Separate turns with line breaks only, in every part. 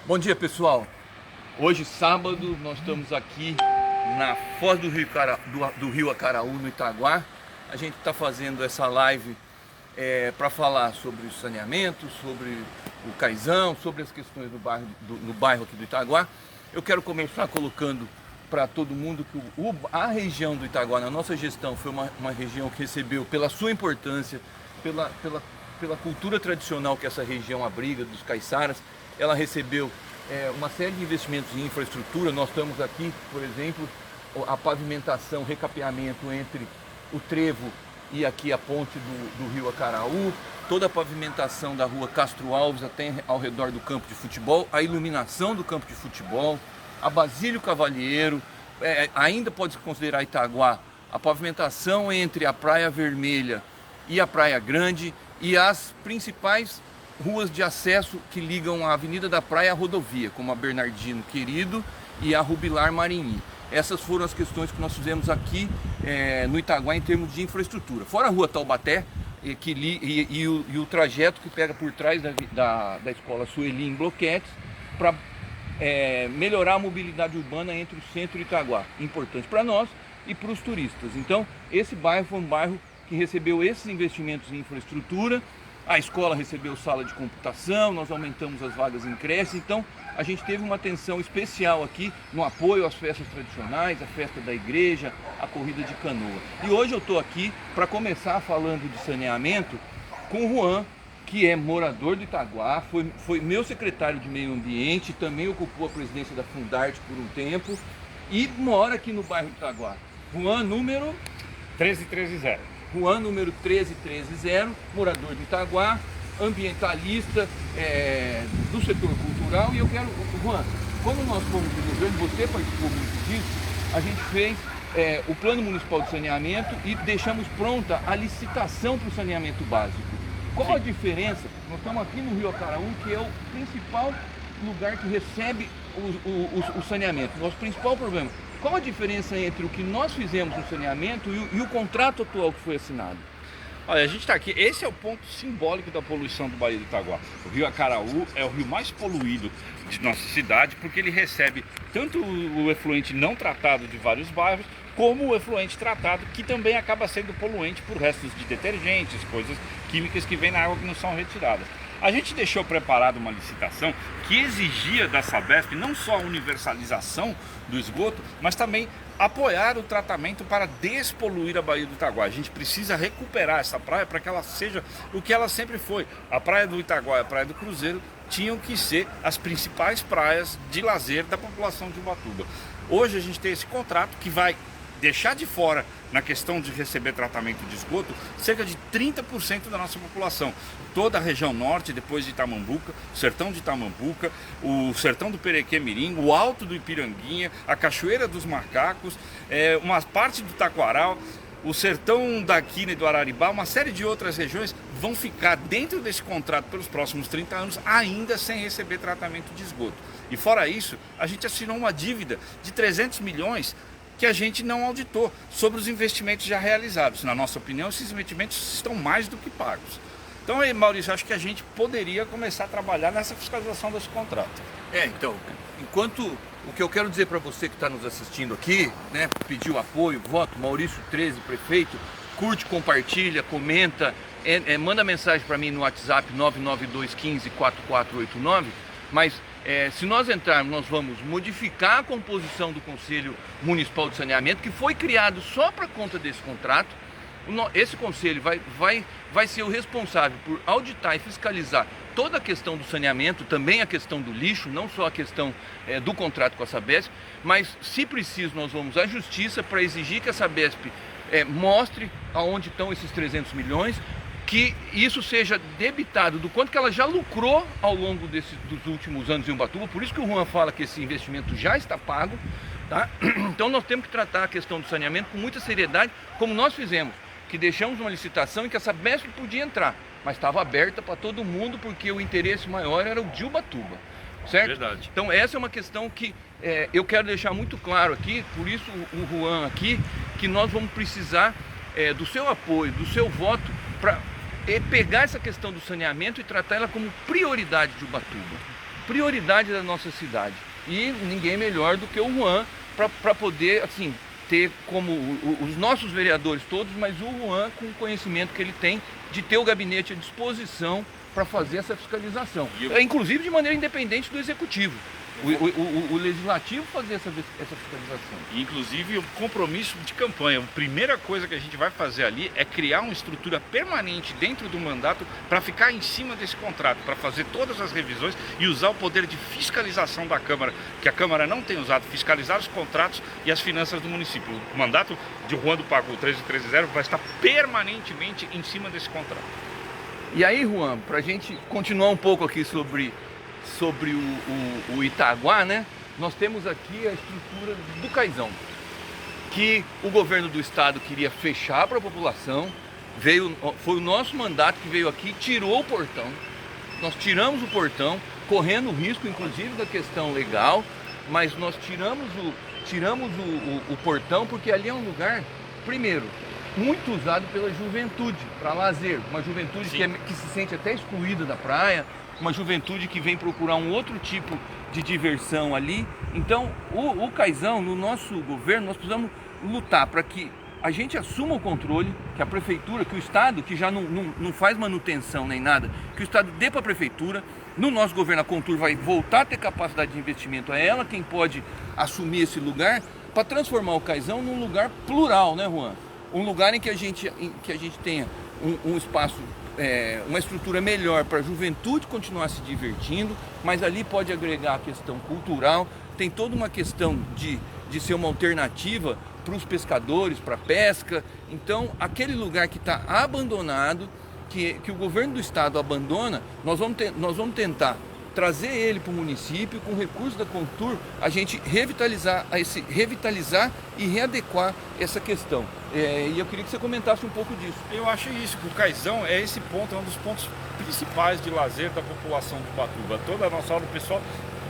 Bom dia, pessoal. Hoje, sábado, nós estamos aqui na foz do rio Acaraú, no Itaguá. A gente está fazendo essa live para falar sobre o saneamento, sobre o Caizão, sobre as questões no bairro aqui do Itaguá. Eu quero começar colocando para todo mundo que a região do Itaguá, na nossa gestão, foi uma região que recebeu, pela sua importância, pela cultura tradicional que essa região abriga, dos caiçaras, ela recebeu uma série de investimentos em infraestrutura. Nós estamos aqui, por exemplo, a pavimentação, recapeamento entre o trevo e aqui a ponte do rio Acaraú, toda a pavimentação da rua Castro Alves até ao redor do campo de futebol, a iluminação do campo de futebol, a Basílio Cavalheiro, ainda pode-se considerar Itaguá, a pavimentação entre a Praia Vermelha e a Praia Grande e as principais ruas de acesso que ligam a Avenida da Praia à rodovia, como a Bernardino Querido e a Rubilar Marinhy. Essas foram as questões que nós fizemos aqui no Itaguá em termos de infraestrutura. Fora a rua Taubaté e o trajeto que pega por trás da escola Sueli em Bloquetes para melhorar a mobilidade urbana entre o centro e Itaguá. Importante para nós e para os turistas. Então, esse bairro foi um bairro que recebeu esses investimentos em infraestrutura. A escola recebeu sala de computação, nós aumentamos as vagas em creche, então a gente teve uma atenção especial aqui no apoio às festas tradicionais, a festa da igreja, a corrida de canoa. E hoje eu estou aqui para começar falando de saneamento com o Juan, que é morador do Itaguá, foi meu secretário de meio ambiente, também ocupou a presidência da Fundarte por um tempo e mora aqui no bairro do Itaguá. Juan, número
13130.
Juan, número 13130, morador de Itaguá, ambientalista do setor cultural. E eu quero, Juan, quando nós fomos no governo, você participou muito disso, a gente fez o Plano Municipal de Saneamento e deixamos pronta a licitação para o saneamento básico. Qual a diferença? Nós estamos aqui no rio Acaraú, que é o principal lugar que recebe o saneamento, nosso principal problema. Qual a diferença entre o que nós fizemos no saneamento e o contrato atual que foi assinado?
Olha, a gente está aqui, esse é o ponto simbólico da poluição do Baía do Itaguá. O rio Acaraú é o rio mais poluído de nossa cidade, porque ele recebe tanto o efluente não tratado de vários bairros, como o efluente tratado, que também acaba sendo poluente por restos de detergentes, coisas químicas que vêm na água que não são retiradas. A gente deixou preparada uma licitação que exigia da Sabesp não só a universalização do esgoto, mas também apoiar o tratamento para despoluir a Baía do Itaguá. A gente precisa recuperar essa praia para que ela seja o que ela sempre foi. A Praia do Itaguá e a Praia do Cruzeiro tinham que ser as principais praias de lazer da população de Ubatuba. Hoje a gente tem esse contrato que vai deixar de fora, na questão de receber tratamento de esgoto, cerca de 30% da nossa população. Toda a região norte, depois de Itamambuca, o sertão de Itamambuca, o sertão do Perequê-Mirim, o alto do Ipiranguinha, a Cachoeira dos Macacos, uma parte do Taquaral, o sertão da Quina e do Araribá, uma série de outras regiões vão ficar dentro desse contrato pelos próximos 30 anos, ainda sem receber tratamento de esgoto. E fora isso, a gente assinou uma dívida de 300 milhões que a gente não auditou sobre os investimentos já realizados. Na nossa opinião, esses investimentos estão mais do que pagos. Então, Maurício, acho que a gente poderia começar a trabalhar nessa fiscalização desse contrato.
Então, enquanto o que eu quero dizer para você que está nos assistindo aqui, né, pediu apoio, voto, Maurício 13, prefeito, curte, compartilha, comenta, manda mensagem para mim no WhatsApp 992154489, mas se nós entrarmos, nós vamos modificar a composição do Conselho Municipal de Saneamento, que foi criado só para conta desse contrato. Esse conselho vai ser o responsável por auditar e fiscalizar toda a questão do saneamento, também a questão do lixo, não só a questão do contrato com a Sabesp, mas, se preciso, nós vamos à Justiça para exigir que a Sabesp mostre aonde estão esses 300 milhões, que isso seja debitado do quanto que ela já lucrou ao longo dos últimos anos em Ubatuba. Por isso que o Juan fala que esse investimento já está pago, tá? Então nós temos que tratar a questão do saneamento com muita seriedade, como nós fizemos, que deixamos uma licitação em que a Sabesp podia entrar, mas estava aberta para todo mundo, porque o interesse maior era o de Ubatuba, certo?
Verdade.
Então essa é uma questão que eu quero deixar muito claro aqui, por isso o Juan aqui, que nós vamos precisar do seu apoio, do seu voto, para pegar essa questão do saneamento e tratar ela como prioridade de Ubatuba. prioridade da nossa cidade. E ninguém melhor do que o Juan para poder, assim, ter como os nossos vereadores todos, mas o Juan com o conhecimento que ele tem de ter o gabinete à disposição para fazer essa fiscalização. Inclusive de maneira independente do executivo. O legislativo fazer essa fiscalização.
Inclusive o compromisso de campanha. A primeira coisa que a gente vai fazer ali é criar uma estrutura permanente dentro do mandato para ficar em cima desse contrato, para fazer todas as revisões e usar o poder de fiscalização da Câmara, que a Câmara não tem usado, fiscalizar os contratos e as finanças do município. O mandato de Juan do Pagu 1330 vai estar permanentemente em cima desse contrato.
E aí, Juan, para a gente continuar um pouco aqui sobre o Itaguá, né? Nós temos aqui a estrutura do Caizão, que o governo do estado queria fechar para a população. Foi o nosso mandato que veio aqui, tirou o portão. Nós tiramos o portão, correndo o risco, inclusive, da questão legal, mas nós tiramos o portão porque ali é um lugar, primeiro, muito usado pela juventude, para lazer. Uma juventude que se sente até excluída da praia, uma juventude que vem procurar um outro tipo de diversão ali. Então, o Caizão, no nosso governo, nós precisamos lutar para que a gente assuma o controle, que a prefeitura, que o Estado, que já não faz manutenção nem nada, que o Estado dê para a prefeitura. No nosso governo, a Contur vai voltar a ter capacidade de investimento, é ela quem pode assumir esse lugar, para transformar o Caizão num lugar plural, né, Juan? Um lugar em que a gente tenha um espaço, uma estrutura melhor para a juventude continuar se divertindo, mas ali pode agregar a questão cultural, tem toda uma questão de ser uma alternativa para os pescadores, para a pesca. Então, aquele lugar que está abandonado, que o governo do estado abandona, nós vamos tentar trazer ele para o município, com recursos da Contur, a gente revitalizar e readequar essa questão. E eu queria que você comentasse um pouco disso.
Eu acho isso, que o Caizão é esse ponto, é um dos pontos principais de lazer da população de Ubatuba. Toda a nossa aula, o pessoal,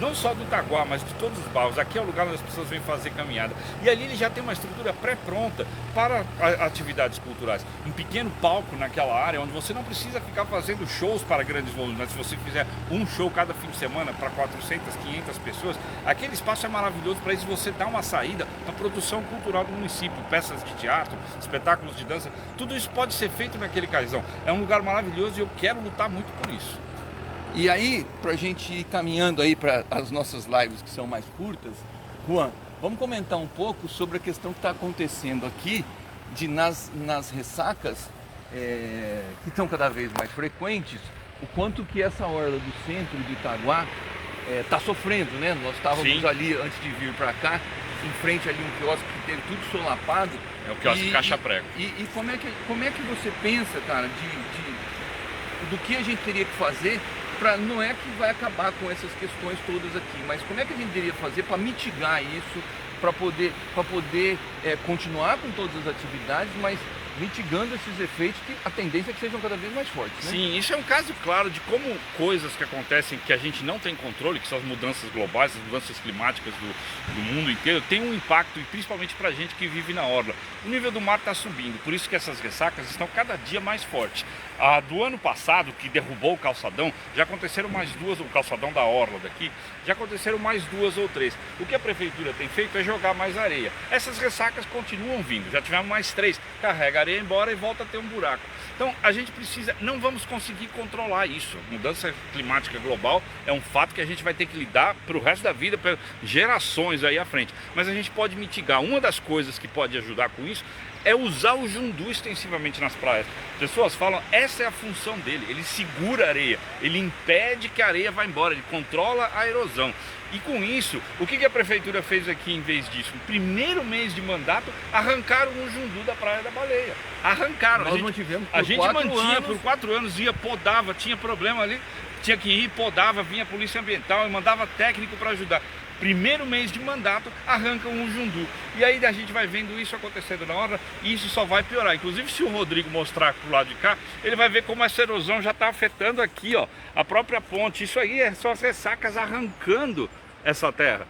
não só do Itaguá, mas de todos os bairros. Aqui é o lugar onde as pessoas vêm fazer caminhada. E ali ele já tem uma estrutura pré-pronta para atividades culturais. Um pequeno palco naquela área, onde você não precisa ficar fazendo shows para grandes volumes. Mas se você fizer um show cada fim de semana para 400, 500 pessoas, aquele espaço é maravilhoso para isso. Você dar uma saída para a produção cultural do município. Peças de teatro, espetáculos de dança, tudo isso pode ser feito naquele Caizão. É um lugar maravilhoso e eu quero lutar muito por isso.
E aí, para a gente ir caminhando aí para as nossas lives que são mais curtas, Juan, vamos comentar um pouco sobre a questão que está acontecendo aqui, nas ressacas, que estão cada vez mais frequentes, o quanto que essa orla do centro de Itaguá está sofrendo, né? Nós estávamos ali, antes de vir para cá, em frente ali um quiosque que teve tudo solapado.
É o quiosque Caixa Prego.
E como é que você pensa, cara, do que a gente teria que fazer não é que vai acabar com essas questões todas aqui, mas como é que a gente deveria fazer para mitigar isso, para poder continuar com todas as atividades, mas mitigando esses efeitos que a tendência é que sejam cada vez mais fortes, né?
Sim, isso é um caso claro de como coisas que acontecem que a gente não tem controle, que são as mudanças globais, as mudanças climáticas do mundo inteiro, tem um impacto, e principalmente para a gente que vive na orla. O nível do mar está subindo, por isso que essas ressacas estão cada dia mais fortes. Do ano passado, que derrubou o calçadão, já aconteceram mais duas, o calçadão da orla daqui, já aconteceram mais 2 ou 3. O que a prefeitura tem feito é jogar mais areia. Essas ressacas continuam vindo, já tivemos mais 3, carrega a areia embora e volta a ter um buraco. Então a gente não vamos conseguir controlar isso. A mudança climática global é um fato que a gente vai ter que lidar para o resto da vida, para gerações aí à frente. Mas a gente pode mitigar. Uma das coisas que pode ajudar com isso é usar o jundu extensivamente nas praias. As pessoas falam, essa é a função dele, ele segura a areia, ele impede que a areia vá embora, ele controla a erosão. E com isso, o que a prefeitura fez aqui em vez disso? No primeiro mês de mandato, arrancaram o jundu da Praia da Baleia. Arrancaram.
Nós mantivemos por
a gente
4
mantinha
anos.
Por 4 anos, ia, podava, tinha problema ali, tinha que ir, podava, vinha a polícia ambiental e mandava técnico para ajudar. Primeiro mês de mandato, arrancam um jundu. E aí a gente vai vendo isso acontecendo na hora e isso só vai piorar. Inclusive, se o Rodrigo mostrar pro lado de cá, ele vai ver como essa erosão já está afetando aqui, ó, a própria ponte. Isso aí são as ressacas arrancando essa terra.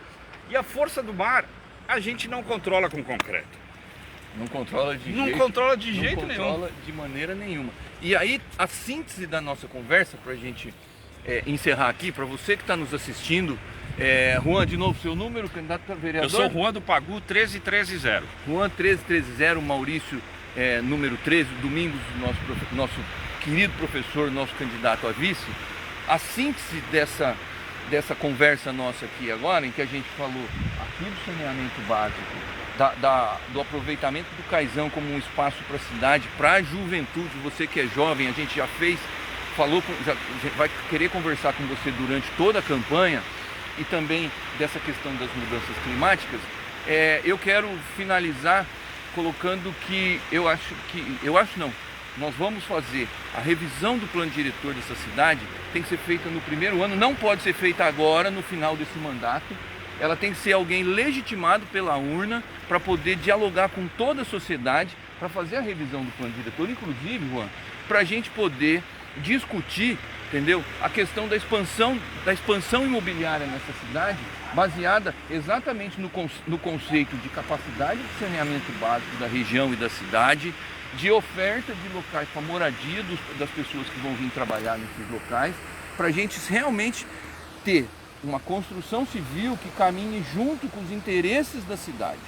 E a força do mar, a gente não controla com concreto.
Não controla de
Não
jeito,
controla de
não
jeito
controla
nenhum.
de maneira nenhuma. E aí, a síntese da nossa conversa, para a gente encerrar aqui, para você que está nos assistindo, Juan, de novo, seu número, candidato a vereador?
Eu sou Juan do Pagu, 13130.
Juan 1330, Maurício, número 13, Domingos, nosso querido professor, nosso candidato a vice. A síntese dessa conversa nossa aqui agora, em que a gente falou aqui do saneamento básico, do aproveitamento do Caizão como um espaço para a cidade, para a juventude, você que é jovem, a gente já vai querer conversar com você durante toda a campanha, e também dessa questão das mudanças climáticas. Eu quero finalizar colocando que nós vamos fazer a revisão do plano diretor dessa cidade, tem que ser feita no primeiro ano, não pode ser feita agora, no final desse mandato. Ela tem que ser alguém legitimado pela urna para poder dialogar com toda a sociedade, para fazer a revisão do plano diretor, inclusive, Juan, para a gente poder discutir, entendeu? A questão da expansão imobiliária nessa cidade, baseada exatamente no conceito de capacidade de saneamento básico da região e da cidade, de oferta de locais para moradia das pessoas que vão vir trabalhar nesses locais, para a gente realmente ter uma construção civil que caminhe junto com os interesses da cidade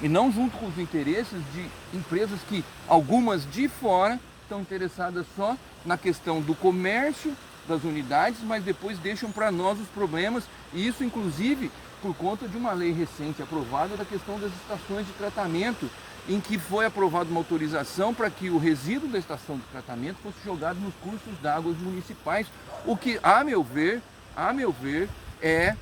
e não junto com os interesses de empresas que, algumas de fora, estão interessadas só na questão do comércio das unidades, mas depois deixam para nós os problemas, e isso inclusive por conta de uma lei recente aprovada da questão das estações de tratamento, em que foi aprovada uma autorização para que o resíduo da estação de tratamento fosse jogado nos cursos d'água municipais, o que, a meu ver, é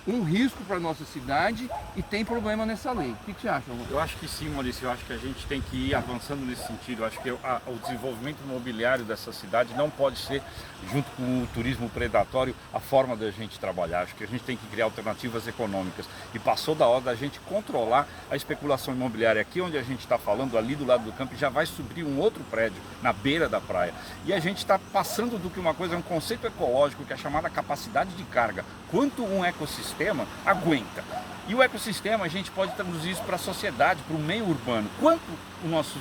um risco para a nossa cidade e tem problema nessa lei. O que você acha, Juan?
Eu acho que sim, Maurício. Eu acho que a gente tem que ir avançando nesse sentido. Eu acho que o desenvolvimento imobiliário dessa cidade não pode ser, junto com o turismo predatório, a forma da gente trabalhar. Acho que a gente tem que criar alternativas econômicas. E passou da hora da gente controlar a especulação imobiliária. Aqui onde a gente está falando, ali do lado do campo, já vai subir um outro prédio na beira da praia. E a gente está passando do que uma coisa, um conceito ecológico, que é chamada capacidade de carga. Quanto um ecossistema aguenta. E o ecossistema, a gente pode traduzir isso para a sociedade, para o meio urbano. Quanto o nosso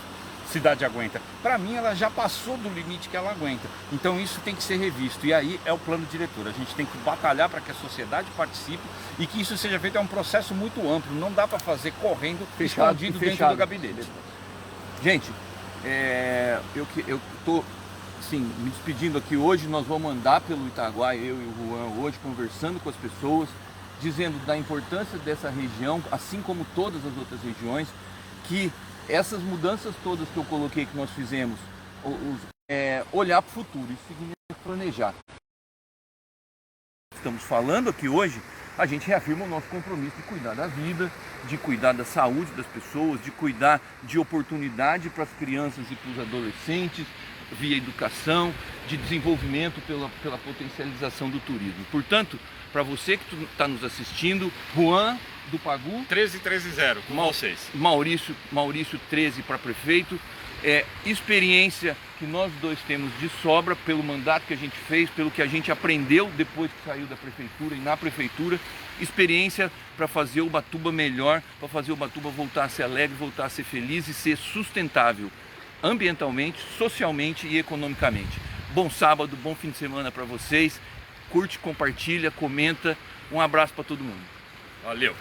cidade aguenta? Para mim, ela já passou do limite que ela aguenta. Então isso tem que ser revisto. E aí é o plano diretor. A gente tem que batalhar para que a sociedade participe e que isso seja feito. É um processo muito amplo. Não dá para fazer correndo, escondido dentro do gabinete.
Gente, eu estou me despedindo aqui hoje. Nós vamos andar pelo Itaguá, eu e o Juan, hoje conversando com as pessoas, dizendo da importância dessa região, assim como todas as outras regiões, que essas mudanças todas que eu coloquei, que nós fizemos, olhar para o futuro, isso significa planejar. Estamos falando aqui hoje, a gente reafirma o nosso compromisso de cuidar da vida, de cuidar da saúde das pessoas, de cuidar de oportunidade para as crianças e para os adolescentes, via educação, de desenvolvimento pela potencialização do turismo. Portanto, para você que está nos assistindo, Juan do Pagu,
13130, com vocês.
Maurício 13 para prefeito. Experiência que nós dois temos de sobra pelo mandato que a gente fez, pelo que a gente aprendeu depois que saiu da prefeitura e na prefeitura. Experiência para fazer Ubatuba melhor, para fazer Ubatuba voltar a ser alegre, voltar a ser feliz e ser sustentável ambientalmente, socialmente e economicamente. Bom sábado, bom fim de semana para vocês. Curte, compartilha, comenta. Um abraço para todo mundo.
Valeu!